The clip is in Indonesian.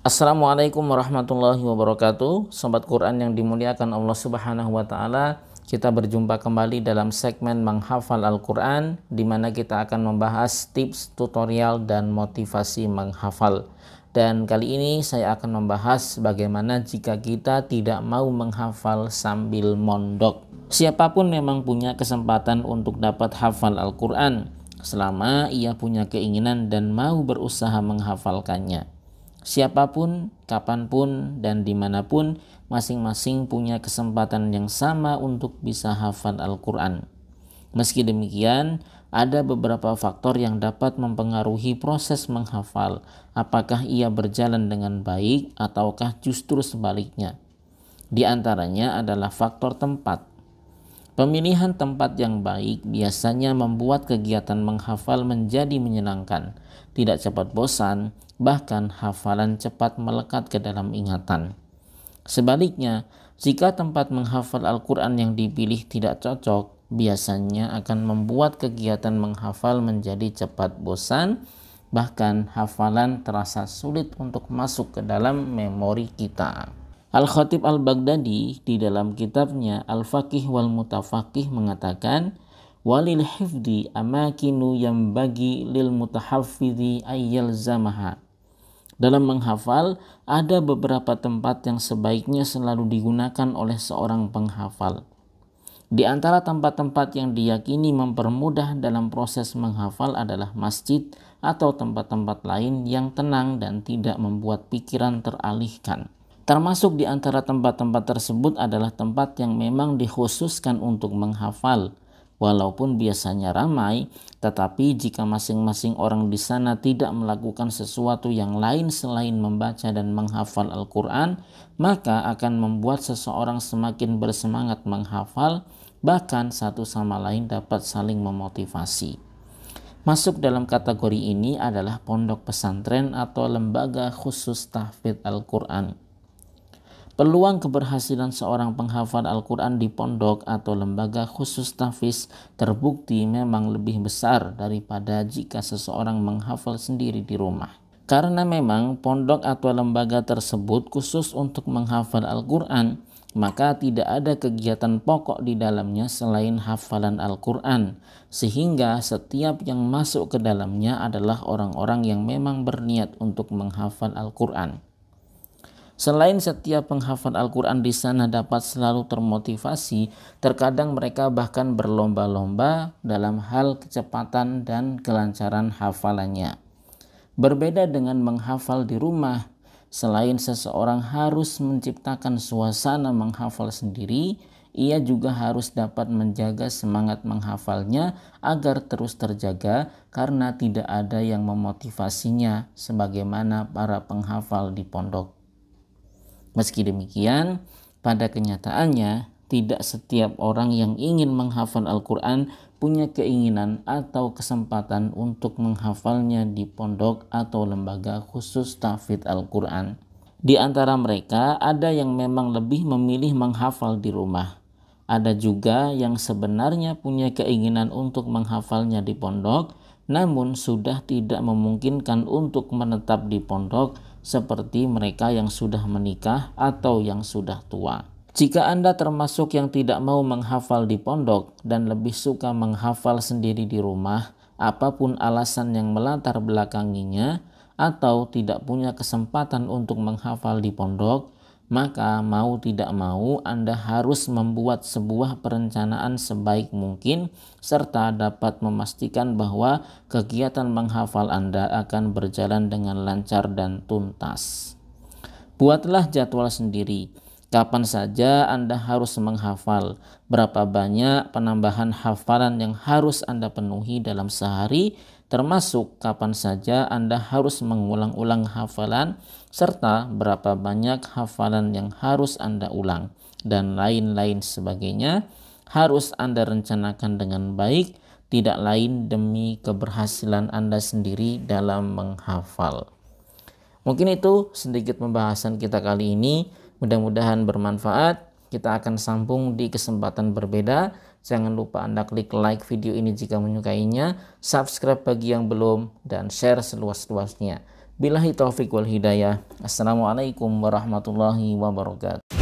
Assalamualaikum warahmatullahi wabarakatuh. Sobat Quran yang dimuliakan Allah Subhanahu wa taala, kita berjumpa kembali dalam segmen menghafal Al-Quran, di mana kita akan membahas tips, tutorial, dan motivasi menghafal. Dan kali ini saya akan membahas bagaimana jika kita tidak mau menghafal sambil mondok. Siapapun memang punya kesempatan untuk dapat hafal Al-Quran, selama ia punya keinginan dan mau berusaha menghafalkannya. Siapapun, kapanpun, dan dimanapun, masing-masing punya kesempatan yang sama untuk bisa hafal Al-Quran. Meski demikian, ada beberapa faktor yang dapat mempengaruhi proses menghafal, apakah ia berjalan dengan baik ataukah justru sebaliknya. Di antaranya adalah faktor tempat. Pemilihan tempat yang baik biasanya membuat kegiatan menghafal menjadi menyenangkan, tidak cepat bosan, bahkan hafalan cepat melekat ke dalam ingatan. Sebaliknya, jika tempat menghafal Al-Quran yang dipilih tidak cocok, biasanya akan membuat kegiatan menghafal menjadi cepat bosan, bahkan hafalan terasa sulit untuk masuk ke dalam memori kita. Al-Khatib Al-Baghdadi di dalam kitabnya Al-Faqih wal Mutafaqih mengatakan, walil hifdi amakinu yang bagi lil mutahaffidhi ayyal zamaha. Dalam menghafal, ada beberapa tempat yang sebaiknya selalu digunakan oleh seorang penghafal. Di antara tempat-tempat yang diyakini mempermudah dalam proses menghafal adalah masjid atau tempat-tempat lain yang tenang dan tidak membuat pikiran teralihkan. Termasuk di antara tempat-tempat tersebut adalah tempat yang memang dikhususkan untuk menghafal. Walaupun biasanya ramai, tetapi jika masing-masing orang di sana tidak melakukan sesuatu yang lain selain membaca dan menghafal Al-Quran, maka akan membuat seseorang semakin bersemangat menghafal, bahkan satu sama lain dapat saling memotivasi. Masuk dalam kategori ini adalah pondok pesantren atau lembaga khusus tahfidz Al-Quran. Peluang keberhasilan seorang penghafal Al-Quran di pondok atau lembaga khusus tahfidz terbukti memang lebih besar daripada jika seseorang menghafal sendiri di rumah. Karena memang pondok atau lembaga tersebut khusus untuk menghafal Al-Quran, maka tidak ada kegiatan pokok di dalamnya selain hafalan Al-Quran, sehingga setiap yang masuk ke dalamnya adalah orang-orang yang memang berniat untuk menghafal Al-Quran. Selain setiap penghafal Al-Quran di sana dapat selalu termotivasi, terkadang mereka bahkan berlomba-lomba dalam hal kecepatan dan kelancaran hafalannya. Berbeda dengan menghafal di rumah, selain seseorang harus menciptakan suasana menghafal sendiri, ia juga harus dapat menjaga semangat menghafalnya agar terus terjaga karena tidak ada yang memotivasinya sebagaimana para penghafal di pondok. Meski demikian, pada kenyataannya tidak setiap orang yang ingin menghafal Al-Quran punya keinginan atau kesempatan untuk menghafalnya di pondok atau lembaga khusus tahfidz Al-Quran. Di antara mereka ada yang memang lebih memilih menghafal di rumah. Ada juga yang sebenarnya punya keinginan untuk menghafalnya di pondok, namun sudah tidak memungkinkan untuk menetap di pondok seperti mereka yang sudah menikah atau yang sudah tua. Jika Anda termasuk yang tidak mau menghafal di pondok dan lebih suka menghafal sendiri di rumah, apapun alasan yang melatar belakanginya, atau tidak punya kesempatan untuk menghafal di pondok, maka mau tidak mau Anda harus membuat sebuah perencanaan sebaik mungkin serta dapat memastikan bahwa kegiatan menghafal Anda akan berjalan dengan lancar dan tuntas. Buatlah jadwal sendiri. Kapan saja Anda harus menghafal, berapa banyak penambahan hafalan yang harus Anda penuhi dalam sehari, termasuk kapan saja Anda harus mengulang-ulang hafalan, serta berapa banyak hafalan yang harus Anda ulang, dan lain-lain sebagainya, harus Anda rencanakan dengan baik, tidak lain demi keberhasilan Anda sendiri dalam menghafal. Mungkin itu sedikit pembahasan kita kali ini. Mudah-mudahan bermanfaat. Kita akan sambung di kesempatan berbeda. Jangan lupa Anda klik like video ini jika menyukainya, subscribe bagi yang belum, dan share seluas-luasnya. Billahi taufik wal hidayah. Assalamualaikum warahmatullahi wabarakatuh.